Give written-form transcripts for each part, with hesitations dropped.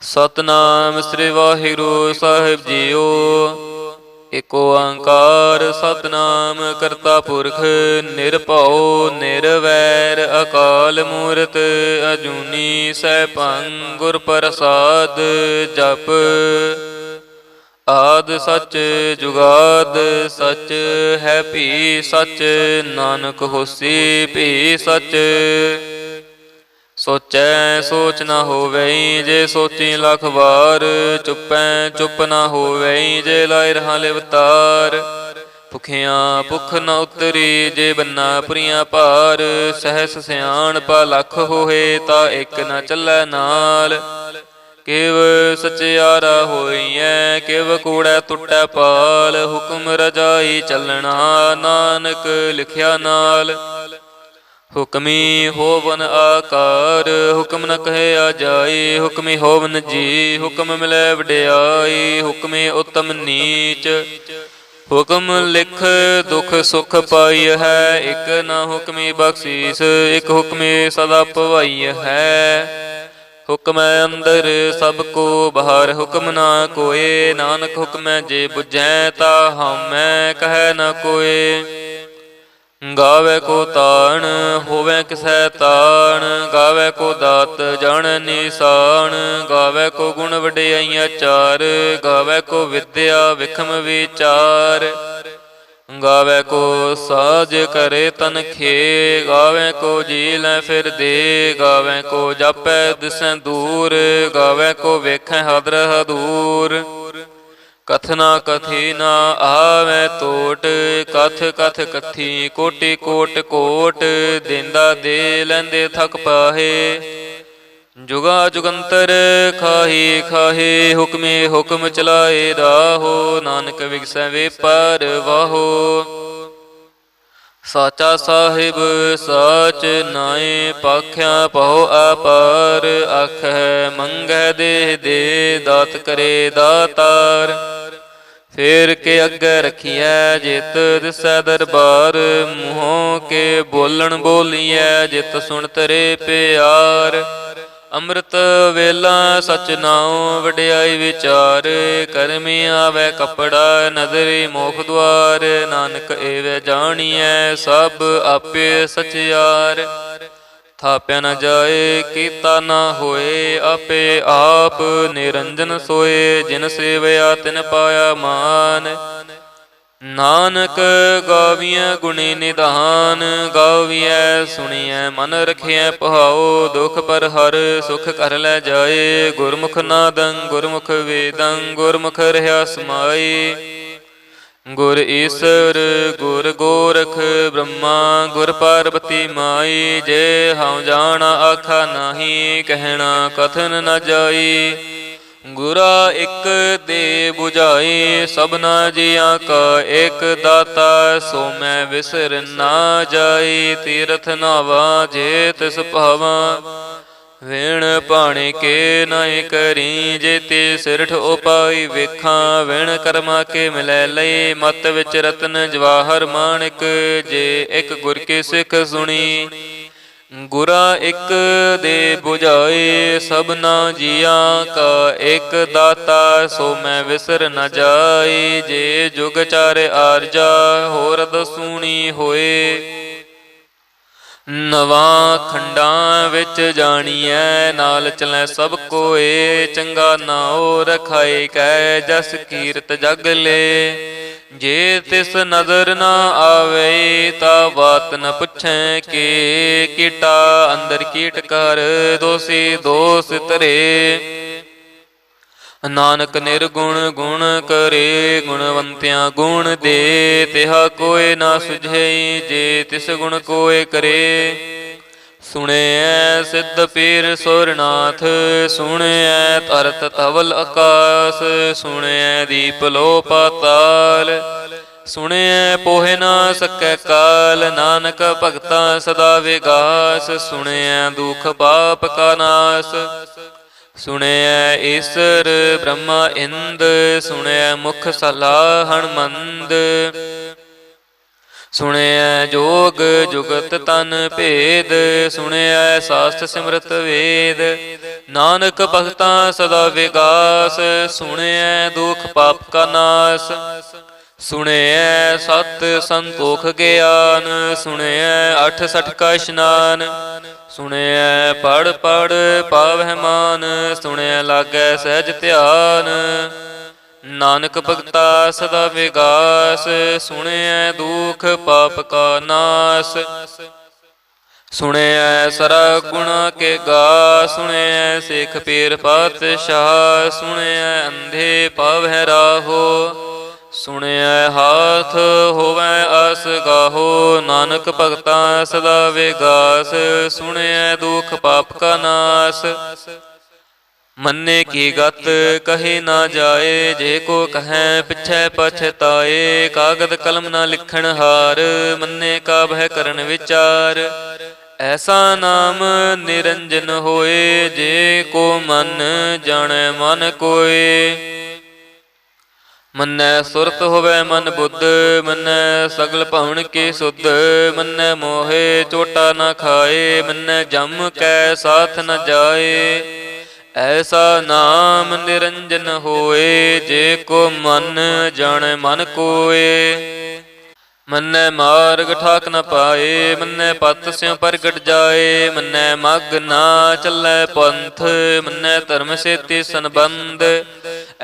ਸਤਨਾਮ ਸ੍ਰੀ ਵਾਹਿਗੁਰੂ ਸਾਹਿਬ JIO. ਏਕ ਓੰਕਾਰ ਸਤਨਾਮ ਕਰਤਾ ਪੁਰਖ ਨਿਰਭਉ ਨਿਰਵੈਰ ਅਕਾਲ ਮੂਰਤ ਅਜੂਨੀ ਸੈਭੰ ਗੁਰ ਪ੍ਰਸਾਦ ਜਪ। ਆਦਿ ਸਚ ਜੁਗਾਦ ਸਚ ਹੈ ਭੀ ਸਚ ਨਾਨਕ ਹੋਸੀ ਭੀ ਸਚ। ਸੋਚੈ ਸੋਚ ਨਾ ਹੋਵਈ ਜੇ ਸੋਚੀ ਲੱਖ ਵਾਰ। ਚੁੱਪੈ ਚੁੱਪ ਨਾ ਹੋਵਈ ਜੇ ਲਾਇ ਰਹਾ ਲਿਵਤਾਰ। ਭੁਖਿਆਂ ਭੁਖ ਨ ਉਤਰੀ ਜੇ ਬੰਨਾ ਪੁਰੀਆਂ ਭਾਰ। ਸਹਿਸ ਸਿਆਣਪਾ ਲੱਖ ਹੋਏ ਤਾ ਇੱਕ ਨ ਚੱਲੈ ਨਾਲ। ਕਿਵ ਸਚਿਆਰਾ ਹੋਈਐ ਕਿਵ ਕੂੜੈ ਟੁੱਟੈ ਪਾਲ। ਹੁਕਮ ਰਜਾਈ ਚੱਲਣਾ ਨਾਨਕ ਲਿਖਿਆ ਨਾਲ। ਹੁਕਮੀ ਹੋਵਨ ਆਕਾਰ ਹੁਕਮ ਨ ਕਹਿਆ ਜਾਈ। ਹੁਕਮੀ ਹੋਵਨ ਜੀ ਹੁਕਮ ਮਿਲੈ ਵਡਿਆਈ। ਹੁਕਮੀ ਉਤਮ ਨੀਚ ਹੁਕਮ ਲਿਖ ਦੁਖ ਸੁਖ ਪਾਈ ਹੈ। ਇਕ ਨਾ ਹੁਕਮੀ ਬਖਸ਼ੀਸ ਇਕ ਹੁਕਮੀ ਸਦਾ ਭਵਾਈ ਹੈ। ਹੁਕਮੈ ਅੰਦਰ ਸਭ ਕੋ ਬਾਹਰ ਹੁਕਮ ਨਾ ਕੋਏ। ਨਾਨਕ ਹੁਕਮੈ ਜੇ ਬੁਝੈ ਤਾ ਹਉਮੈ ਕਹੈ ਨ ਕੋਏ। ਗਾਵੇ ਕੋ ਤਾਣ ਹੋਵੇ ਕਿਸੈ ਤਾਣ। ਗਾਵੇ ਕੋ ਦਾਤ ਜਾਣੈ ਨਿਸ਼ਾਨ। ਗਾਵੇ ਕੋ ਗੁਣ ਵਡਿਆਈਆਂ ਚਾਰ। ਗਾਵੇ ਕੋ ਵਿਦਿਆ ਵਿਖਮ ਵਿਚਾਰ। ਗਾਵੇ ਕੋ ਸਾਜ ਕਰੇ ਤਨ ਖੇ। ਗਾਵੇ ਕੋ ਜੀ ਲੈ ਫਿਰ ਦੇ। ਗਾਵੇ ਕੋ ਜਾਪੈ ਦਿਸੈ ਦੂਰ। ਗਾਵੇ ਕੋ ਵੇਖੈ ਹਦਰ ਹਦੂਰ। ਕਥਨਾ ਕਥੀ ਨਾ ਆਵੈ ਟੋਟ। ਕਥ ਕਥ ਕਥੀ ਕੋਟਿ ਕੋਟ ਕੋਟ। ਦੇਂਦਾ ਦੇ ਲੈਂਦੇ ਥਕ ਪਾਹੇ। ਜੁਗਾ ਜੁਗੰਤਰ ਖਾਹੀ ਖਾਹੇ। ਹੁਕਮੇ ਹੁਕਮ ਚਲਾਏ ਰਾਹੋ। ਨਾਨਕ ਵਿਗਸੈ ਵੇ ਪਰ ਵਾਹੋ। ਸਾਚਾ ਸਾਹਿਬ ਸਾਚ ਨਾਏ ਪਾਖਿਆ ਪਹੁ ਆਪਾਰ। ਆਖੈ ਮੰਗੈ ਦੇਹ ਦੇ ਦਾਤ ਕਰੇ ਦਾਤਾਰ। ਫੇਰ ਕੇ ਅੱਗੇ ਰਖੀਐ ਜਿਤ ਦਿਸੈ ਦਰਬਾਰ। ਮੂੰਹੋਂ ਕੇ ਬੋਲਣ ਬੋਲੀਐ ਜਿਤ ਸੁਣ ਤਰੇ ਪਿਆਰ। ਅੰਮ੍ਰਿਤ ਵੇਲਾ ਸਚ ਨਾਉ ਵਡਿਆਈ ਵਿਚਾਰ। ਕਰਮੀ ਆਵੈ ਕਪੜਾ ਨਦਰੀ ਮੋਖ ਦੁਆਰ। ਨਾਨਕ ਏਵੈ ਜਾਣੀਐ ਸਭ ਆਪੇ ਸਚਿਆਰ। ਥਾਪਿਆ ਨ ਜਾਏ ਕੀਤਾ ਨਾ ਹੋਏ। ਆਪੇ ਆਪ ਨਿਰੰਜਨ ਸੋਏ। ਜਿਨ ਸੇਵਿਆ ਤਿਨ ਪਾਇਆ ਮਾਨ। ਨਾਨਕ ਗਾਵੀਐ ਗੁਣੀ ਨਿਧਾਨ। ਗਾਵੀਐ ਸੁਣੀਐ ਮਨ ਰਖਿਐ ਭਾਉ। ਦੁਖ ਪਰ ਹਰ ਸੁਖ ਘਰ ਲੈ ਜਾਏ। ਗੁਰਮੁਖ ਨਾਦੰ ਗੁਰਮੁਖ ਵੇਦੰ ਗੁਰਮੁਖ ਰਹਿਆ ਸਮਾਈ। ਗੁਰ ਈਸਰ ਗੁਰ ਗੋਰਖ ਬ੍ਰਹਮਾ ਗੁਰ ਪਾਰਬਤੀ ਮਾਈ। ਜੇ ਹਉ ਜਾਣਾ ਆਖਾ ਨਾਹੀ ਕਹਿਣਾ ਕਥਨ ਨ ਜਾਈ। ਗੁਰਾ ਇਕ ਦੇ ਬੁਝਾਈ ਸਭਨਾ ਜੀਆਂ ਕਾ ਇਕ ਦਾਤਾ। ਸੋ ਮੈਂ ਵਿਸਰ ਨਾ ਜਾਈ। ਤੀਰਥ ਨਾਵਾ ਜੇ ਤਿਸ ਭਾਵਾਂ। ਵਿਣ ਭਾਣੇ ਕੇ ਨਾਇ ਕਰੀ ਜੇ ਤੇ ਸਿਰਠ ਉਪਾਈ ਵੇਖਾਂ। ਵਿਣ ਕਰਮਾ ਕੇ ਮਿਲੈ ਲਈ ਮਤ ਵਿੱਚ ਰਤਨ ਜਵਾਹਰ ਮਾਣਿਕ। ਜੇ ਇਕ ਗੁਰ ਕੀ ਸਿੱਖ ਸੁਣੀ ਗੁਰਾ ਇਕ ਦੇ ਬੁਝਾਏ। ਸਭਨਾ ਜੀਆਂ ਕਾ ਇਕ ਦਾਤਾ। ਸੋ ਮੈਂ ਵਿਸਰ ਨ ਜਾਈ। ਜੇ ਜੁਗ ਚਾਰੇ ਆਰਜਾ ਹੋਰ ਦਸੂਣੀ ਹੋਏ। ਨਵਾਂ ਖੰਡਾਂ ਵਿੱਚ ਜਾਣੀਐ ਨਾਲ ਚਲੈ ਸਭ ਕੋਏ। ਚੰਗਾ ਨਾਉ ਰਖਾਏ ਕੈ ਜਸ ਕੀਰਤ ਜਗ ਲੇ। ਜੇ ਤਿਸ ਨਦਰ ਨਾ ਆਵੇ ਤਾ ਬਾਤ ਨ ਪੁੱਛੈ ਕੇ। ਕੀਟਾ ਅੰਦਰ ਕੀਟ ਕਰ ਦੋਸੀ ਦੋਸ ਧਰੇ। ਨਾਨਕ ਨਿਰਗੁਣ ਗੁਣ ਕਰੇ ਗੁਣਵੰਤਿਆਂ ਗੁਣ ਦੇ। ਤਿਹਾ ਕੋਇ ਨਾ ਸੁਝਈ ਜੇ ਤਿਸ ਗੁਣ ਕੋਇ ਕਰੇ। ਸੁਣਿਐ ਸਿੱਧ ਪੀਰ ਸੁਰਨਾਥ ਸੁਣਿਐ ਧਰਤ ਧਵਲ ਆਕਾਸ। ਸੁਣਿਐ ਦੀਪ ਲੋ ਪਾਤਾਲ। ਸੁਣਿਐ ਪੋਹਿ ਨਾ ਸਕੈ ਕਾਲ। ਨਾਨਕ ਭਗਤਾਂ ਸਦਾ ਵਿਗਾਸ। ਸੁਣਿਐ ਦੁਖ ਪਾਪ ਕਾ ਨਾਸ। ਸੁਣਿਐ ਈਸਰ ਬ੍ਰਹਮਾ ਇੰਦ। ਸੁਣਿਐ ਮੁਖ ਸਲਾਹਣ ਮੰਦ। ਸੁਣਿਐ ਜੋਗ ਜੁਗਤ ਤਨ ਭੇਦ, ਸੁਣਿਐ ਸਾਸਤ ਸਿਮਰਤ ਵੇਦ। ਨਾਨਕ ਭਗਤਾਂ ਸਦਾ ਵਿਗਾਸ, ਸੁਣਿਐ ਦੁਖ ਪਾਪ ਕਾ ਨਾਸ। ਸੁਣਿਐ ਸਤ ਸੰਤੋਖ ਗਿਆਨ, ਸੁਣਿਐ 68 ਕਾ ਇਸ਼ਨਾਨ। ਸੁਣਿਐ ਪੜ ਪੜ ਪਾਵਹਿ ਮਾਨ, ਸੁਣਿਐ ਲਾਗੈ ਸਹਿਜ ਧਿਆਨ। ਨਾਨਕ ਭਗਤਾ ਸਦਾ ਵਿਗਾਸ, ਸੁਣਿਐ ਦੁਖ ਪਾਪ ਕਾ ਨਾਸ। ਸੁਣਿਐ ਸਰਾ ਗੁਣਾ ਕੇ ਗਾ, ਸੁਣਿਐ ਸਿੱਖ ਪੀਰ ਪਾਤਸ਼ਾਹ। ਸੁਣਿਐ ਅੰਧੇ ਪਾਵਹਿ ਰਾਹੋ, ਸੁਣਿਐ ਹਾਥ ਹੋਵੈ ਆਸ ਗਾਹੋ। ਨਾਨਕ ਭਗਤਾ ਸਦਾ ਵਿਗਾਸ, ਸੁਣਿਐ ਦੁਖ ਪਾਪ ਕਾ ਨਾਸ। ਮੰਨੇ ਕੀ ਗਤ ਕਹੀ ਨਾ ਜਾਏ, ਜੇ ਕੋ ਕਹੈ ਪਿਛੈ ਪਛਤਾਏ। ਕਾਗਦ ਕਲਮ ਨਾ ਲਿਖਣ ਹਾਰ, ਮੰਨੇ ਕਾ ਬਹਿ ਕਰਨ ਵਿਚਾਰ। ਐਸਾ ਨਾਮ ਨਿਰੰਜਨ ਹੋਏ, ਜੇ ਕੋ ਮਨ ਜਾਣੈ ਮਨ ਕੋਏ। ਮੰਨੈ ਸੁਰਤ ਹੋਵੈ ਮਨ ਬੁੱਧ, ਮੰਨੈ ਸਗਲ ਭਵਨ ਕੀ ਸੁਧ। ਮੰਨੈ ਮੋਹੇ ਚੋਟਾ ਨਾ ਖਾਏ, ਮੰਨੈ ਜਮ ਕੈ ਸਾਥ ਨ ਜਾਏ। ਐਸਾ ਨਾਮ ਨਿਰੰਜਨ ਹੋਏ, ਜੇ ਕੋ ਮਨ ਜਾਣੈ ਮਨ ਕੋਏ। ਮੰਨੈ ਮਾਰਗ ਠਾਕ ਨ ਪਾਏ, ਮੰਨੈ ਪਤ ਸਿਉ ਪ੍ਰਗਟ ਜਾਏ। ਮੰਨੈ ਮਗ ਨਾ ਚੱਲੈ ਪੰਥ, ਮੰਨੈ ਧਰਮ ਸੇਤੀ ਸੰਬੰਧ।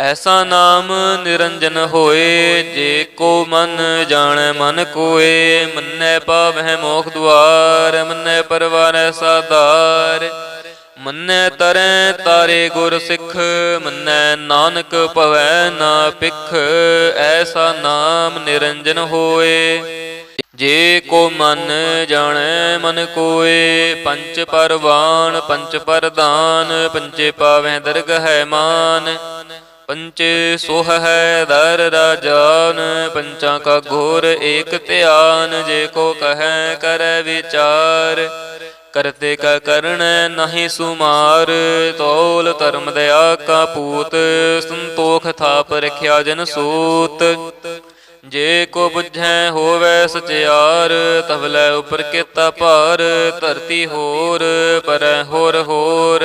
ਐਸਾ ਨਾਮ ਨਿਰੰਜਨ ਹੋਏ, ਜੇ ਕੋ ਮਨ ਜਾਣੈ ਮਨ ਕੋਏ। ਮੰਨੈ ਪਾਵਹਿ ਮੋਖ ਦੁਆਰ, ਮੰਨੈ ਪਰਵਾਰੈ ਸਾਧਾਰ। ਮੰਨੈ ਤਰੈ ਤਾਰੇ ਗੁਰ ਸਿੱਖ, ਮੰਨੈ ਨਾਨਕ ਭਵੈ ਨਾ ਭਿਖ। ਐਸਾ ਨਾਮ ਨਿਰੰਜਨ ਹੋਏ, ਜੇ ਕੋ ਮਨ ਜਾਣੈ ਮਨ ਕੋਏ। ਪੰਚ ਪਰਵਾਨ ਪੰਚ ਪਰਧਾਨ, ਪੰਚੇ ਪਾਵਹਿ ਦਰਗਹਿ ਮਾਨ। ਪੰਚੇ ਸੋਹ ਹੈ ਦਰ ਰਾਜਾਨ, ਪੰਚਾਂ ਕਾ ਘੋਰ ਏਕ ਧਿਆਨ। ਜੇ ਕੋ ਕਹੈ ਕਰੈ ਵਿਚਾਰ, ਕਰਤੇ ਕਾ ਕਰਣੈ ਨਾਹੀ ਸੁਮਾਰ। ਤੌਲ ਧਰਮ ਦਇਆ ਕਾ ਪੂਤ, ਸੰਤੋਖ ਥਾਪ ਰਖਿਆ ਜਨ ਸੂਤ। ਜੇ ਕੋ ਬੁਝੈ ਹੋਵੈ ਸਚਿਆਰ, ਤਵਲੇ ਉਪਰ ਕੀਤਾ ਭਾਰ। ਧਰਤੀ ਹੋਰ ਪਰੈ ਹੋਰ ਹੋਰ,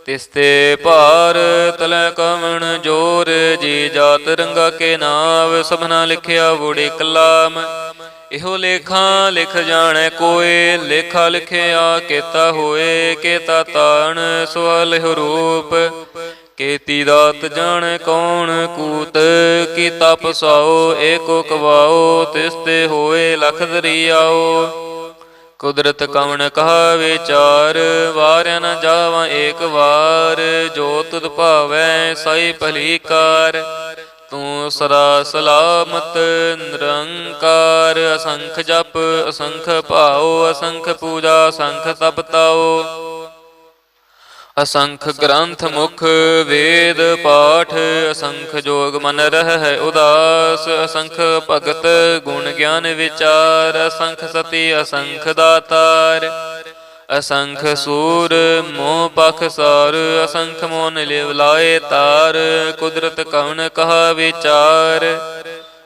ਤਿਸ ਤੇ ਭਾਰ ਤਲੈ ਕਵਣ ਜੋਰ। ਜੀ ਜਾਤ ਰੰਗਾ ਕੇ ਨਾਵ, ਸਭਨਾ ਲਿਖਿਆ ਬੁੜੀ ਕਲਾਮ। ਇਹੋ ਲੇਖਾ ਲਿਖ ਜਾਣੈ ਕੋਇ, ਲੇਖਾ ਲਿਖਿਆ ਕੇਤਾ ਹੋਏ। ਕੇਤਾ ਤਾਣ ਸਵਾਲਿਹੁ ਰੂਪ, ਕੇਤੀ ਦਾਤ ਜਾਣੈ ਕੌਣ ਕੂਤ। ਕੀਤਾ ਪਸਾਓ ਏਕੋ ਕਵਾਓ, ਤਿਸ ਤੇ ਹੋਏ ਲਖ ਦਰੀਆਓ। ਕੁਦਰਤ ਕਵਣ ਕਹਾ ਵਿਚਾਰ, ਵਾਰਿਆ ਨ ਜਾਵਾਂ ਏਕ ਵਾਰ। ਜੋ ਤੁਧ ਭਾਵੈ ਸਾਈ ਭਲੀ ਕਾਰ, ਤੂੰ ਸਦਾ ਸਲਾਮਤ ਨਿਰੰਕਾਰ। ਅਸੰਖ ਜਪ ਅਸੰਖ ਭਾਉ, ਅਸੰਖ ਪੂਜਾ ਅਸੰਖ ਤਪ ਤਾਉ। ਅਸੰਖ ਗ੍ਰੰਥ ਮੁਖ ਵੇਦ ਪਾਠ, ਅਸੰਖ ਜੋਗ ਮਨ ਰਹਿ ਉਦਾਸ। ਅਸੰਖ ਭਗਤ ਗੁਣ ਗਿਆਨ ਵਿਚਾਰ, ਅਸੰਖ ਸਤੀ ਅਸੰਖ ਦਾਤਾਰ। ਅਸੰਖ ਸੂਰ ਮੋਹ ਪਖਸਾਰ, ਅਸੰਖ ਮੋਨ ਲਿਵ ਲਾਏ ਤਾਰ। ਕੁਦਰਤ ਕਵਣ ਕਹਾ ਵਿਚਾਰ,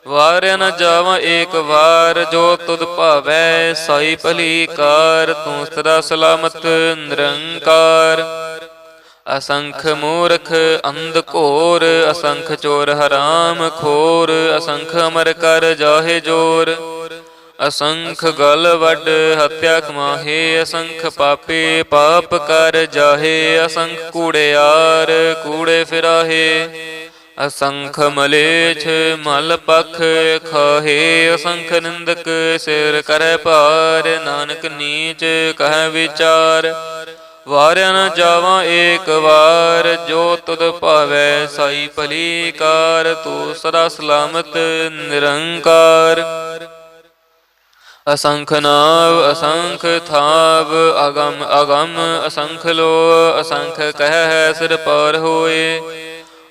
ਵਾਰਿਆ ਨ ਜਾਵਾਂ ਏਕ ਵਾਰ। ਜੋ ਤੁਧ ਭਾਵੈ ਸਾਈ ਭਲੀ ਕਾਰ, ਤੂੰ ਸਦਾ ਸਲਾਮਤ ਨਿਰੰਕਾਰ। ਅਸੰਖ ਮੂਰਖ ਅੰਧ ਘੋਰ, ਅਸੰਖ ਚੋਰ ਹਰਾਮ ਖੋਰ। ਅਸੰਖ ਅਮਰ ਕਰ ਜਾਹੇ ਜੋਰ, ਅਸੰਖ ਗਲ ਵੱਡ ਹੱਤਿਆ ਕਮਾਹੇ। ਅਸੰਖ ਪਾਪੀ ਪਾਪ ਕਰ ਜਾਹੇ, ਅਸੰਖ ਕੂੜਿਆਰ ਕੂੜੇ ਫਿਰਾਹੇ। ਅਸੰਖ ਮਲੇਛ ਮਲ ਪਖ ਖਾਹੇ, ਅਸੰਖ ਨਿੰਦਕ ਸਿਰ ਕਰੈ ਭਾਰ। ਨਾਨਕ ਨੀਚ ਕਹਿ ਵਿਚਾਰ, ਵਾਰਿਆ ਨ ਜਾਵਾਂ ਏਕ ਵਾਰ। ਜੋ ਤੁਧ ਭਾਵੈ ਸਾਈ ਭਲੀ ਕਾਰ, ਤੂੰ ਸਦਾ ਸਲਾਮਤ ਨਿਰੰਕਾਰ। ਅਸੰਖ ਨਾਵ ਅਸੰਖ ਥਾਵ, ਅਗਮ ਅਗਮ ਅਸੰਖ ਲੋ। ਅਸੰਖ ਕਹਿ ਸਿਰ ਪਾਰ ਹੋਏ,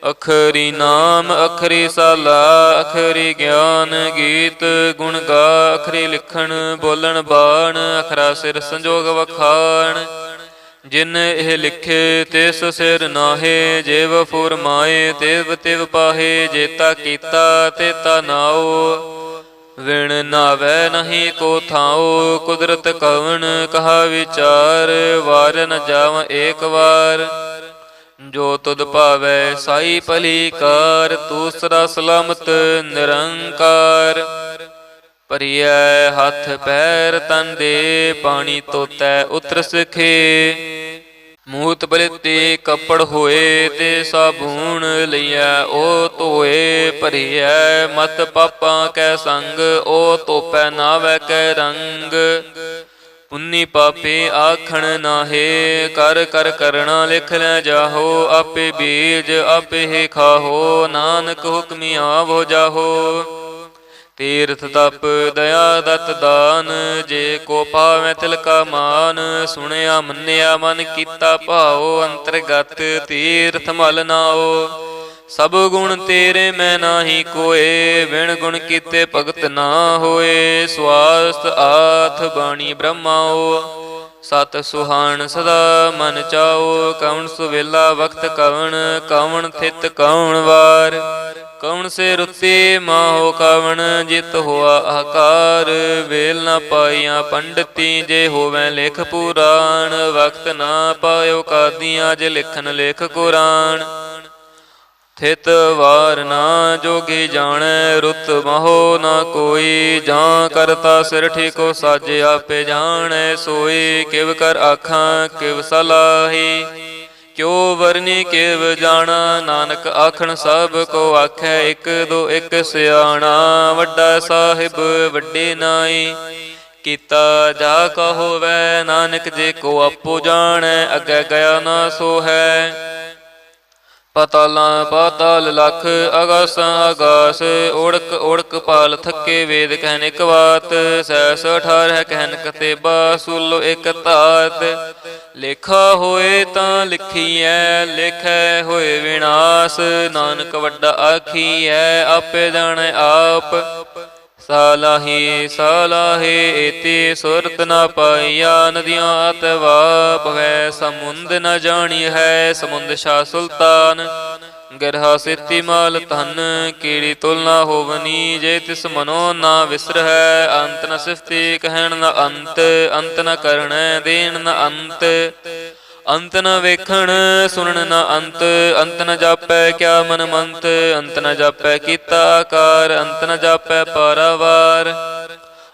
ਅਖਰੀ ਨਾਮ ਅਖਰੀ ਸਾਲਾ। ਅਖਰੀ ਗਿਆਨ ਗੀਤ ਗੁਣ ਗਾ, ਅਖਰੀ ਲਿਖਣ ਬੋਲਣ ਬਾਣ। ਅਖਰਾ ਸਿਰ ਸੰਜੋਗ ਵਖਾਣ, ਜਿਨ ਇਹ ਲਿਖੇ ਤਿਸ ਸਿਰ ਨਾਹੇ। ਜਿਵ ਫੁਰਮਾਏ ਤਿਵ ਤਿਵ ਪਾਹੇ, ਜੇਤਾ ਕੀਤਾ ਤੇਤਾ ਨਾਉ। ਵਿਣ ਨਾਵੈ ਨਹੀਂ ਕੋ ਥਾਓ, ਕੁਦਰਤ ਕਵਣ ਕਹਾ ਵਿਚਾਰ। ਵਾਰ ਨ ਜਾਵ ਏਕ ਵਾਰ, ਜੋ ਤੁਧ ਭਾਵੈ ਸਾਈ ਭਲੀ ਕਾਰ। ਤੂੰ ਸਦਾ ਸਲਾਮਤ ਨਿਰੰਕਾਰ, ਭਰੀਐ ਹੱਥ ਪੈਰ ਤਨ ਦੇ। ਪਾਣੀ ਧੋਤੈ ਉਤਰ ਸਿਖੇ, ਮੂਤ ਬਲਿਤੇ ਕੱਪੜ ਹੋਏ। ਤੇ ਸਾਬੂਨ ਲਈਐ ਉਹ ਧੋਏ, ਭਰੀਐ ਮਤ ਪਾਪਾਂ ਕੈ ਸੰਗ। ਉਹ ਧੋਪੈ ਨਾਵੈ ਕੈ ਰੰਗ, ਪੁੰਨੀ ਪਾਪੇ ਆਖਣ ਨਾਹੇ। ਕਰ ਕਰ ਕਰਣਾ ਲਿਖ ਲੈ ਜਾਹੋ, ਆਪੇ ਬੀਜ ਆਪੇ ਹੀ ਖਾਹੋ। ਨਾਨਕ ਹੁਕਮੀ ਆਵੋ ਜਾਹੋ, ਤੀਰਥ ਤਪ ਦਇਆ ਦਤ ਦਾਨ। ਜੇ ਕੋ ਪਾਵੈ ਤਿਲ ਕਾ ਮਾਨ, ਸੁਣਿਆ ਮੰਨਿਆ ਮਨ ਕੀਤਾ ਭਾਉ। ਅੰਤਰਗਤ ਤੀਰਥ ਮਲ ਨਾਉ, ਸਭ ਗੁਣ ਤੇਰੇ ਮੈਂ ਨਾਹੀ ਕੋਏ। ਬਿਨ ਗੁਣ ਕੀਤੇ ਭਗਤ ਨਾ ਹੋਏ। ਸਵਾਸਤ ਆਥ ਬਾਣੀ ਬ੍ਰਹਮਾਓ, ਸਤ ਸੁਹਾਣ ਸਦਾ ਮਨ ਚਾਓ। ਕਵਣ ਸੁਵੇਲਾ ਵਕਤ ਕਵਣ, ਕਵਣ ਥਿਤ ਕਵਣ ਵਾਰ। ਕਵਣ ਸੇ ਰੁੱਤੀ ਮਾਹੋ ਕਵਣ, ਜਿਤ ਹੋਆ ਆਕਾਰ। ਵੇਲ ਨਾ ਪਾਈਆਂ ਪੰਡਤੀ, ਜੇ ਹੋਵੈ ਲਿਖ ਪੁਰਾਣ। ਵਕਤ ਨਾ ਪਾਇਓ ਕਾਦੀਆਂ, ਜੇ ਲਿਖਨ ਲਿਖ ਕੁਰਾਨ। ਥਿਤ ਵਾਰ ਨਾ ਜੋਗੀ ਜਾਣੈ, ਰੁੱਤ ਮਹੋ ਨਾ ਕੋਈ। ਜਾਂ ਕਰਤਾ ਸਿਰ ਠੀਕੋ ਸਾਜੇ, ਆਪੇ ਜਾਣੈ ਸੋਈ। ਕਿਵ ਕਰ ਆਖਾਂ ਕਿਵ ਸਲਾਹੀ, ਕਿਉ ਵਰਨੀ ਕਿਵ ਜਾਣਾ। ਨਾਨਕ ਆਖਣ ਸਭ ਕੋ ਆਖੈ, ਇਕ ਦੋ ਇਕ ਸਿਆਣਾ। ਵੱਡਾ ਸਾਹਿਬ ਵੱਡੇ ਨਾਈ, ਕੀਤਾ ਜਾ ਕਾ ਹੋਵੈ। ਨਾਨਕ ਜੇ ਕੋ ਆਪੋ ਜਾਣੈ, ਅੱਗੇ ਗਿਆ ਨਾ ਸੋ ਹੈ। ਪਤਾਲਾਂ ਪਾਤਾਲ ਲਖ, ਆਗਾਸਾਂ ਆਗਾਸ। ਓੜਕ ਓੜਕ ਪਾਲ ਥੱਕੇ, ਵੇਦ ਕਹਿਨ ਇਕ ਬਾਤ। ਸੈਸ 18 ਕਹਿਨ ਕਤੇਬਾ, ਸੁਲੋ ਇਕ ਧਾਤ। ਲੇਖਾ ਹੋਏ ਤਾਂ ਲਿਖੀਐ, ਲੇਖੈ ਹੋਏ ਵਿਨਾਸ਼। ਨਾਨਕ ਵੱਡਾ ਆਖੀਐ, ਆਪੇ ਜਾਣੈ ਆਪ। ਸਾਲਾਹੀ ਸਾਲਾਹੇ ਏਤੀ, ਸੁਰਤ ਨਾ ਪਾਈਆ। ਨਦੀਆਂ ਅਤਵਾ ਭਵੈ, ਸਮੁੰਦ ਨ ਜਾਣੀ ਹੈ। ਸਮੁੰਦ ਸ਼ਾਹ ਸੁਲਤਾਨ, ਗਰਹਾ ਸੇਤੀ ਮਾਲ ਧਨ। ਕੀੜੀ ਤੁਲ ਨਾ ਹੋਵਨੀ, ਜੇ ਤਿਸ ਮਨੋ ਨਾ ਵਿਸਰਹਿ। ਅੰਤ ਨ ਸਿਫਤੀ ਕਹਿਣ ਨ ਅੰਤ, ਅੰਤ ਨ ਕਰਣੈ ਦੇਣ ਨ ਅੰਤ। ਅੰਤ ਨ ਵੇਖਣ ਸੁਣਨ ਨ ਅੰਤ, ਅੰਤ ਨ ਜਾਪੈ ਕਿਆ ਮਨ ਮੰਤ। ਅੰਤ ਨ ਜਾਪੈ ਕੀਤਾ ਆਕਾਰ, ਅੰਤ ਨ ਜਾਪੈ ਪਾਰਾਵਾਰ।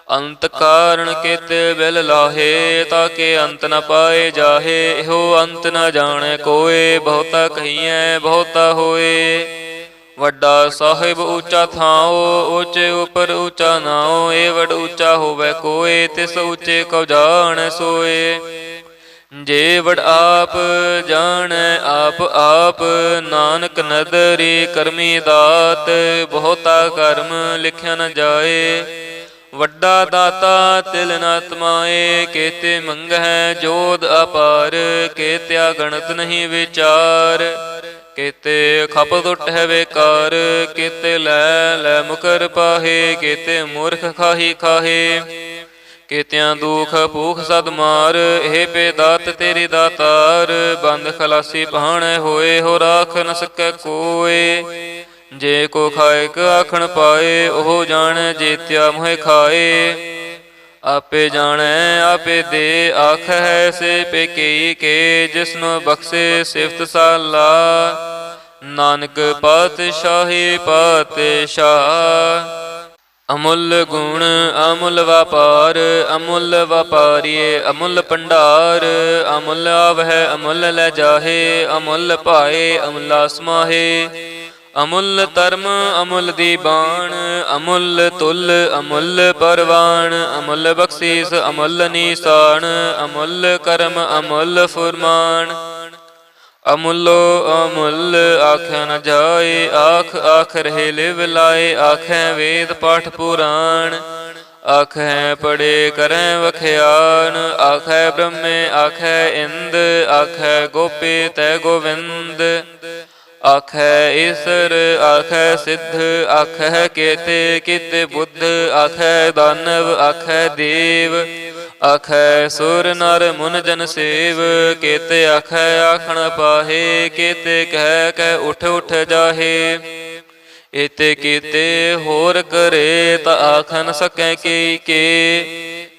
ਅੰਤ ਕਾਰਣ ਕੇਤੇ ਬਿਲ ਲਾਹੇ, ਤਾਕੇ ਅੰਤ ਨ ਪਾਏ ਜਾਹੇ। ਇਹੋ ਅੰਤ ਨ ਜਾਣੈ ਕੋਏ, ਬਹੁਤਾ ਕਹੀਐ ਬਹੁਤਾ ਹੋਏ। ਵੱਡਾ ਸਾਹਿਬ ਉੱਚਾ ਥਾਓ, ਉੱਚੇ ਉਪਰ ਉੱਚਾ ਨਾਉ। ਏ ਵਡ ਉੱਚਾ ਹੋਵੈ ਕੋਏ, ਤਿਸ ਉੱਚੇ ਕਉ ਜਾਣੈ ਸੋਏ। ਜੇ ਵਡ ਆਪ ਜਾਣੈ ਆਪ ਆਪ, ਨਾਨਕ ਨਦਰੀ ਕਰਮੀ ਦਾਤ। ਬਹੁਤਾ ਕਰਮ ਲਿਖਿਆ ਨ ਜਾਏ, ਵੱਡਾ ਦਾਤਾ ਤਿਲ ਨ ਤਮਾਏ। ਕੇਤੇ ਮੰਗਹਿ ਜੋਧ ਅਪਾਰ, ਕੇਤਿਆ ਗਣਤ ਨਹੀਂ ਵਿਚਾਰ। ਕੇਤੇ ਖਪ ਟੁੱਟਹਿ ਬੇਕਾਰ, ਕੇਤੇ ਲੈ ਲੈ ਮੁਕਰ ਪਾਹੇ। ਕੇਤੇ ਮੂਰਖ ਖਾਹੀ ਖਾਹੇ, ਕੇਤਿਆਂ ਦੁਖ ਭੂਖ ਸਦ ਮਾਰ। ਇਹ ਬੇਦਾਤ ਤੇਰੀ ਦਾਤਾਰ, ਬੰਦ ਖਲਾਸੀ ਭਾਣੈ ਹੋਏ। ਹੋ ਰਾਖ ਨ ਸਕੈ ਕੋਏ, ਜੇ ਕੋ ਖਾਇਕ ਆਖਣ ਪਾਏ। ਉਹ ਜਾਣੈ ਜੇਤਿਆ ਮੋਹਿ ਖਾਏ। ਆਪੇ ਜਾਣੈ ਆਪੇ ਦੇ ਆਖੈ, ਸੇ ਪੇਕੀ ਕੇ। ਜਿਸਨੂੰ ਬਖਸ਼ੇ ਸਿਫਤ ਸਾਲਾ, ਨਾਨਕ ਪਾਤਸ਼ਾਹੀ ਪਾਤਸ਼ਾਹ। ਅਮੁੱਲ ਗੁਣ ਅਮੁੱਲ ਵਪਾਰ, ਅਮੁੱਲ ਵਪਾਰੀਏ ਅਮੁੱਲ ਭੰਡਾਰ। ਅਮੁੱਲ ਆਵਹਿ ਅਮੁੱਲ ਲੈ ਜਾਹੇ, ਅਮੁੱਲ ਭਾਏ ਅਮੁੱਲਾ ਸਮਾਹੇ। ਅਮੁੱਲ ਧਰਮ ਅਮੁੱਲ ਦੀਬਾਨ, ਅਮੁੱਲ ਤੁਲ ਅਮੁੱਲ ਪਰਵਾਨ। ਅਮੁੱਲ ਬਖਸ਼ੀਸ ਅਮੁੱਲ ਨੀਸਾਨ, ਅਮੁੱਲ ਕਰਮ ਅਮੁੱਲ ਫੁਰਮਾਨ। ਅਮੁੱਲੋ ਅਮੁੱਲ ਆਖਿਆ ਨ ਜਾਏ, ਆਖ ਆਖ ਰਹੇ ਲਿਵ ਲਾਏ। ਆਖੈ ਵੇਦ ਪਾਠ ਪੁਰਾਣ, ਆਖੈ ਪੜੇ ਕਰੈ ਵਖਿਆਨ। ਆਖੈ ਬ੍ਰਹਮੇ ਆਖੈ ਇੰਦ, ਆਖੈ ਗੋਪੀ ਤੈ ਗੋਵਿੰਦ। ਆਖੈ ਈਸਰ ਆਖੈ ਸਿੱਧ, ਆਖੈ ਕੇਤੇ ਕੀਤੇ ਬੁੱਧ। ਆਖੈ ਦਾਨਵ ਆਖੈ ਦੇਵ, ਆਖੈ ਸੁਰ ਨਰ ਮੁਨ ਜਨ ਸੇਵ। ਕੇਤੇ ਆਖੈ ਆਖਣ ਪਾਹੇ, ਕੇਤੇ ਕਹਿ ਕਹਿ ਉਠ ਉਠ ਜਾਹੇ। ਇਤੇ ਕੀਤੇ ਹੋਰ ਕਰੇ ਤਾ ਆਖ ਨ ਸਕੈ ਕੇ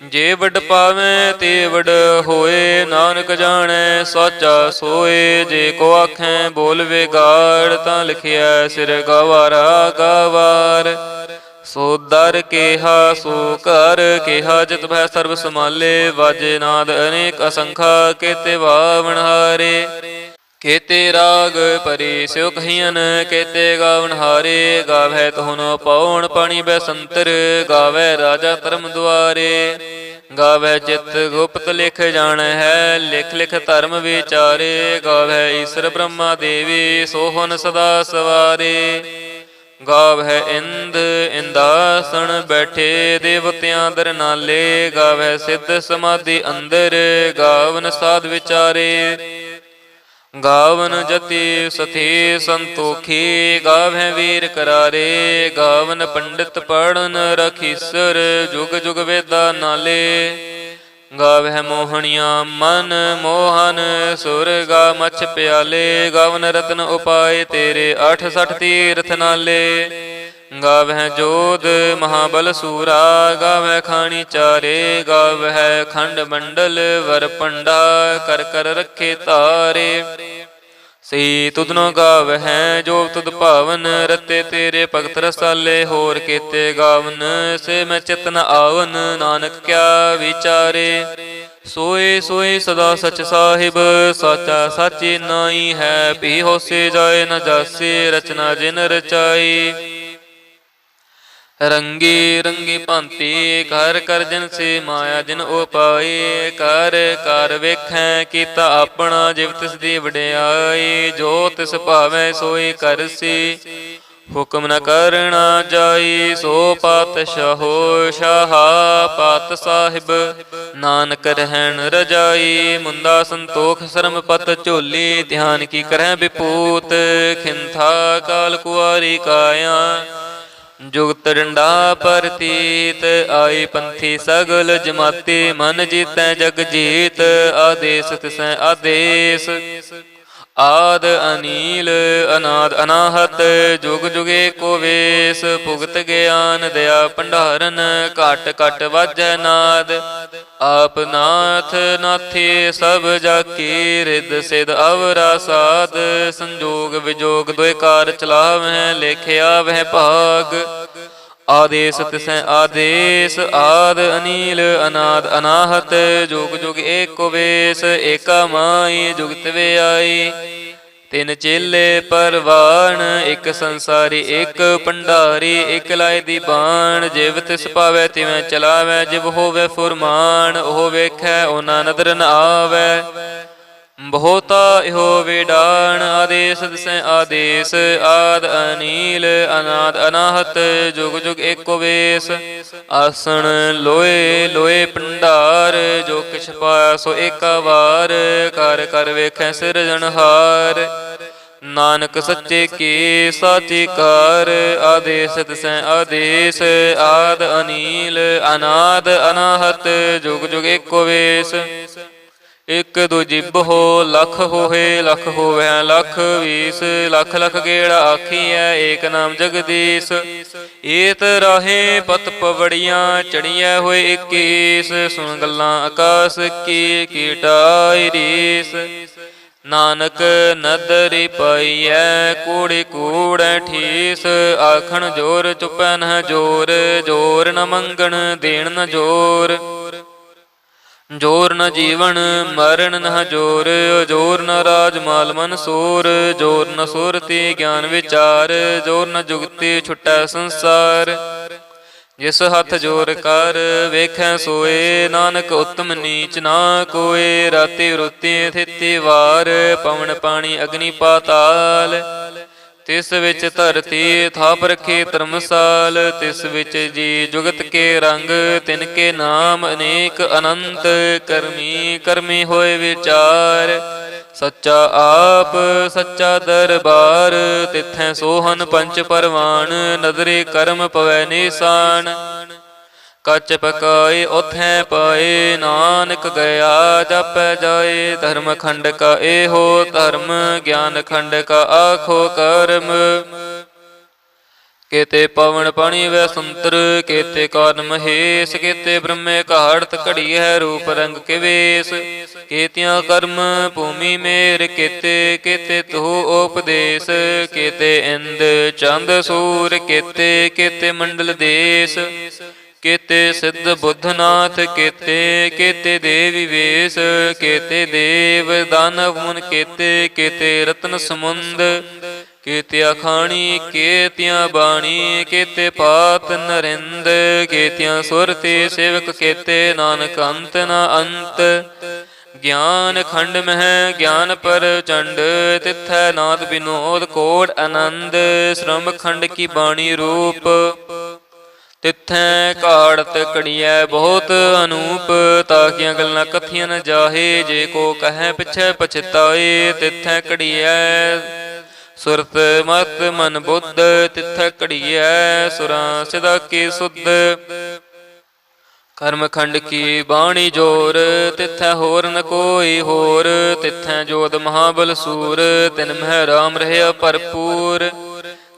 ਜੇ ਵਡ ਪਾਵੇਂ ਤੇ ਵਡ ਹੋਏ ਨਾਨਕ ਜਾਣੈ ਸਾਚਾ ਸੋਏ ਜੇ ਕੋ ਆਖੈ ਬੋਲ ਵਿਗਾੜ ਤਾਂ ਲਿਖਿਆ ਸਿਰ ਗਵਾਰਾ ਗਵਾਰ ਸੋ ਦਰ ਕੇਹਾ ਸੋ ਘਰ ਕੇਹਾ ਜਿਤ ਭੈ ਸਰਬ ਸਮਾਲੇ ਵਾਜੇ ਨਾਦ ਅਨੇਕ ਅਸੰਖਾ ਕੇਤੇ ਵਾਵਣ ਹਾਰੇ ਕੇਤੇ ਰਾਗ ਪਰੀ ਸਿਉ ਕਹੀਨ ਕੇਤੇ ਗਾਵਨ ਹਾਰੇ ਗਾਵੈ ਤੁਹਨ ਪਉਣ ਪਾਣੀ ਬੈਸੰਤਰ ਗਾਵੈ ਰਾਜਾ ਧਰਮ ਦੁਆਰੇ ਗਾਵੈ ਚਿਤ ਗੁਪਤ ਲਿਖ ਜਾਣ ਹੈ ਲਿਖ ਲਿਖ ਧਰਮ ਵਿਚਾਰੇ ਗਾਵੈ ਈਸ਼ਰ ਬ੍ਰਹਮਾ ਦੇਵੀ ਸੋਹਨ ਸਦਾ ਸਵਾਰੇ ਗਾਵੈ ਇੰਦ ਇੰਦਾਸਣ ਬੈਠੇ ਦੇਵਤਿਆਂ ਦਰ ਨਾਲੇ ਗਾਵੈ ਸਿੱਧ ਸਮਾਧੀ ਅੰਦਰ ਗਾਵਨ ਸਾਧ ਵਿਚਾਰੇ ਗਾਵਨ ਜਤੀ ਸਥੀ ਸੰਤੋਖੀ ਗਾਵੈ ਵੀਰ ਕਰਾਰੇ ਗਾਵਨ ਪੰਡਿਤ ਪੜਨ ਰਖੀਸਰ ਜੁਗ ਜੁਗ ਵੇਦਾ ਨਾਲੇ ਗਾਵੈ ਮੋਹਣੀਆਂ ਮਨ ਮੋਹਨ ਸੁਰਗਾ ਮਛ ਪਿਆਲੇ ਗਾਵਨ ਰਤਨ ਉਪਾਏ ਤੇਰੇ 68 ਤੀਰਥ ਨਾਲੇ ਗਾਵੈ ਜੋਧ ਮਹਾਬਲ ਸੂਰਾ ਗਾਵੈ ਖਾਣੀ ਚਾਰੇ ਗਾਵੈ ਖੰਡ ਮੰਡਲ ਵਰ ਪੰਡਾ ਕਰ ਕਰ ਰੱਖੇ ਤਾਰੇ ਸਹੀ ਤੁਧਨੋ ਗਾਵਹਿ ਜੋ ਤੁਧ ਭਾਵਨ ਰਤੇ ਤੇਰੇ ਭਗਤ ਰਸਾਲੇ ਹੋਰ ਕੀਤੇ ਗਾਵਨ ਸੇ ਮੈਂ ਚਿਤ ਨ ਆਵਨ ਨਾਨਕ ਕਿਆ ਵਿਚਾਰੇ ਸੋਏ ਸੋਏ ਸਦਾ ਸਚ ਸਾਹਿਬ ਸਾਚਾ ਸਾਚੀ ਨਾਈ ਹੈ ਭੀ ਹੋਸੇ ਜਾਏ ਨ ਜਾਸੇ ਰਚਨਾ ਜਿਨ ਰਚਾਈ ਰੰਗੀ ਰੰਗੀ ਭਾਂਤੀ ਕਰ ਕਰ ਜਨ ਸੇ ਮਾਇਆ ਜਿਨ ਉਪਾਏ ਕਰ ਕਰ ਵੇਖੈ ਕੀਤਾ ਆਪਣਾ ਜਿਵ ਤਿਸ ਦੀ ਵਡਿਆਈ ਜੋ ਤਿਸ ਭਾਵੈ ਸੋਈ ਕਰਸੀ ਹੁਕਮ ਨ ਕਰਣਾ ਜਾਈ ਸੋ ਪਾਤਸ਼ਾਹੋ ਸ਼ਾਹਾ ਪਾਤ ਸਾਹਿਬ ਨਾਨਕ ਰਹਿਣ ਰਜਾਈ ਮੁੰਦਾ ਸੰਤੋਖ ਸਰਮ ਪਤ ਝੋਲੀ ਧਿਆਨ ਕੀ ਕਰੈ ਵਿਪੂਤ ਖਿੰਥਾ ਕਾਲ ਕੁਆਰੀ ਕਾਇਆ ਜੁਗਤ ਡੰਡਾ ਪਰਤੀਤ ਆਈ ਪੰਥੀ ਸਗਲ ਜਮਾਤੀ ਮਨ ਜੀਤੈ ਜਗ ਜੀਤ ਆਦੇਸ ਤਿਸੈ ਆਦੇਸ ਆਦ ਅਨੀਲ ਅਨਾਦ ਅਨਾਹਤ ਜੁਗ ਜੁਗੇ ਕੋ ਵੇਸ ਭੁਗਤ ਗਿਆਨ ਦਇਆ ਭੰਡਾਰਨ ਘਟ ਘਟ ਵਾਜੈ ਨਾਦ ਆਪ ਨਾਥ ਨਾਥੀ ਸਭ ਜਾਕੀ ਰਿਦ ਸਿਧ ਅਵਰਾ ਸਾਧ ਸੰਜੋਗ ਵਿਜੋਗ ਦੋਇ ਕਾਰ ਚਲਾਵਹਿ ਲੇਖਿਆ ਵਹਿ ਭਾਗ ਆਦੇਸ ਤਿਸੈ ਆਦੇਸ ਆਦ ਅਨੀਲ ਅਨਾਦ ਅਨਾਹਤ ਜੁਗ ਜੁਗ ਏਕੋ ਵੇਸ ਏਕਾ ਮਾਈ ਜੁਗਤ ਵਿਆਈ ਤਿਨ ਚੇਲੇ ਪਰਵਾਨ ਇੱਕ ਸੰਸਾਰੀ ਇੱਕ ਭੰਡਾਰੀ ਇੱਕ ਲਾਇ ਦੀ ਬਾਣ ਜਿਵ ਤਿਸ ਪਾਵੈ ਤਿਵੇਂ ਚਲਾਵੈ ਜਿਵ ਹੋਵੇ ਫੁਰਮਾਨ ਉਹ ਵੇਖੈ ਉਹਨਾਂ ਨਦਰ ਨ ਆਵੈ ਬਹੁਤਾ ਇਹੋ ਵਿਡਾਣ ਆਦੇਸ ਦਿਸੈ ਆਦੇਸ ਆਦ ਅਨੀਲ ਅਨਾਦ ਅਨਾਹਤ ਜੁਗ ਜੁਗ ਏਕੋ ਵੇਸ ਆਸਣ ਲੋਏ ਲੋਏ ਭੰਡਾਰ ਜੋ ਕਿਛ ਪਾਇਆ ਸੋ ਏਕਾ ਵਾਰ ਕਰ ਕਰ ਵੇਖੈ ਸਿਰਜਣਹਾਰ ਨਾਨਕ ਸੱਚੇ ਕੀ ਸਾਚੀ ਕਾਰ ਆਦੇਸ ਤਿਸੈ ਆਦੇਸ ਆਦ ਅਨੀਲ ਅਨਾਦ ਅਨਾਹਤ ਜੁਗ ਜੁਗ ਏਕੋ ਵੇਸ ਇਕ ਦੋ ਜਿਬ ਹੋ ਲਖ ਹੋਏ ਲਖ ਹੋਵੇ ਲਖ ਵੀਸ ਲਖ ਲਖ ਗੇੜਾ ਆਖੀਐ ਏਕ ਨਾਮ ਜਗਦੀਸ਼ ਏਤ ਰਾਹੇ ਪਤ ਪਵੜੀਆਂ ਚੜੀਐ ਹੋਏ 21 ਸੁਣ ਗੱਲਾਂ ਆਕਾਸ ਕੀ ਕੀਟਾਈ ਰੀਸ ਨਾਨਕ ਨਦਰੀ ਪਾਈਐ ਕੂੜੀ ਕੂੜੈ ਠੀਸ ਆਖਣ ਜੋਰ ਚੁਪੈ ਨ ਜੋਰ ਜੋਰ ਨ ਮੰਗਣ ਦੇਣ ਨ ਜੋਰ ਜੋਰ ਨ ਜੀਵਨ ਮਰਨ ਨ ਜੋਰ ਜੋਰ ਨ ਰਾਜ ਮਾਲ ਮਨ ਸੂਰ ਜੋਰ ਨ ਸੁਰਤੀ ਗਿਆਨ ਵਿਚਾਰ ਜੋਰ ਨ ਜੁਗਤੀ ਛੁਟੈ ਸੰਸਾਰ ਜਿਸ ਹੱਥ ਜੋਰ ਕਰ ਵੇਖੈ ਸੋਏ ਨਾਨਕ ਉਤਮ ਨੀਚ ਨਾ ਕੋਏ ਰਾਤੀ ਰੁਤੀ ਥਿਤੀ ਵਾਰ ਪਵਨ ਪਾਣੀ ਅਗਨੀ ਪਾਤਾਲ ਤਿਸ ਵਿੱਚ ਧਰਤੀ ਥਾਪ ਰਖੀ ਧਰਮਸਾਲ ਤਿਸ ਵਿੱਚ ਜੀ ਜੁਗਤ ਕੇ ਰੰਗ ਤਿਨ ਕੇ ਨਾਮ ਅਨੇਕ ਅਨੰਤ ਕਰਮੀ ਕਰਮੀ ਹੋਏ ਵਿਚਾਰ ਸੱਚਾ ਆਪ ਸੱਚਾ ਦਰਬਾਰ ਤਿਥੈ ਸੋਹਨ ਪੰਚ ਪਰਵਾਨ ਨਦਰੇ ਕਰਮ ਪਵੈ ਨਿਸ਼ਾਨ ਕੱਚ ਪਕਾਏ ਉਥੈ ਪਾਏ ਨਾਨਕ ਗਿਆ ਜਪੈ ਜਾਏ ਧਰਮ ਖੰਡ ਕਾ ਇਹੋ ਧਰਮ ਗਿਆਨ ਖੰਡ ਕਾ ਆਖੋ ਕਰਮ केते पवन पानी वै संतर, केते कारण महेश, केते ब्रह्मे कहाड़त घड़ी है रूप रंग के वेश। केतिया कर्म भूमि मेर केते, केते तुह उपदेश, केते इंद चंद सूर, केते केते मंडल देश। केते सिद्ध बुद्धनाथ, केते केते देवी वेश, केते देव दानव मुन, केते केते रत्न समुंद। केते अखाणी केतिया बाणी, केते पात नरिंद, केतिया सुरते सेवक, केते नानक अंत न अंत। ज्ञान खंड मह ज्ञान पर चंड, तिथै नाद विनोद कोट आनंद। श्रम खंड की बाणी रूप, तिथै घाड़त घड़िया बहुत अनूप। ताकिया गल्लां कथियां न जाहे, जे को कहे पिछे पछताए। तिथै घड़िया सुरत मत मन बुद्ध, तिथै घड़िया सुरां सिदा की सुध। कर्म खंड की बाणी जोर, तिथै होर न कोई होर। तिथै जोध महाबल सूर, तिन मह राम रहया भरपूर।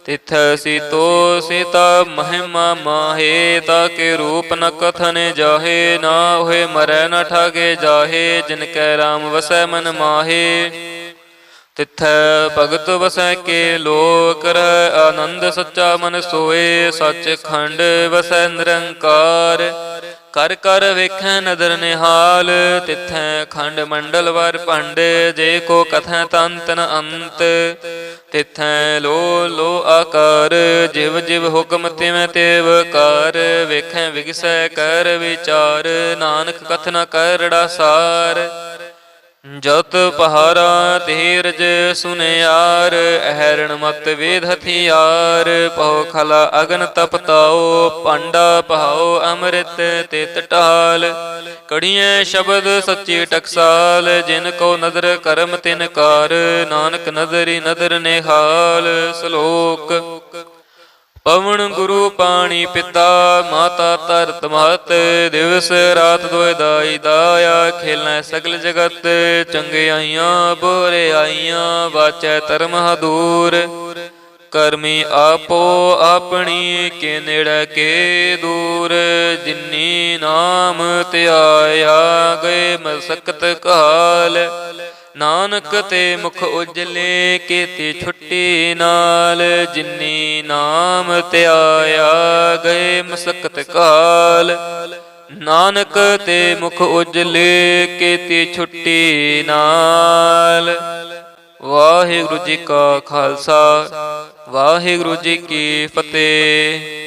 तिथै सीतो सीता महिमा माहे, ताके रूप न कथन जाहे। ना होए मरै न ठागे जाहे, जिनकै राम वसै मन माहे। तिथै भगत वसै के लोक, रहै आनंद सच्चा मन सोए। सच खंड वसै निरंकार, कर कर वेखै नदर निहाल। तिथै खंड मंडल वर भंड, जे को कथै तंत न अंत। तिथै लो लो आकार, जिव जिव हुक्म तिवै तिव कार। वेखै विगसै कर विचार, नानक कथना करड़ा सार। जत पहारा धीरज सुनियार, अहरण मत वेद हथियार। पहो खला अगन तप ताओ, पांडा पहाओ अमृत तित टाल। कड़िए शब्द सच्ची टकसाल, जिनको नदर करम तिन कार। नानक नदरी नदर निहाल। श्लोक पवन गुरु पाणी पिता, माता तरत महत। दिवस रात दोए दाई दाया, खेलै सगल जगत। चंगियाइयां बोरे आइयां, वाचै धर्म दूर। करमी आपो अपनी, के नेड़े के दूर। जिन्नी नाम त्याया, गए मसकत काल। नानक ते मुख उजले, केती छुट्टी नाल। जिन्नी नाम त्याया, गए मसकत काल। नानक ते मुख उजले, केती छुट्टी नाल। वाहिगुरु जी का खालसा, वाहिगुरु जी की फतेह।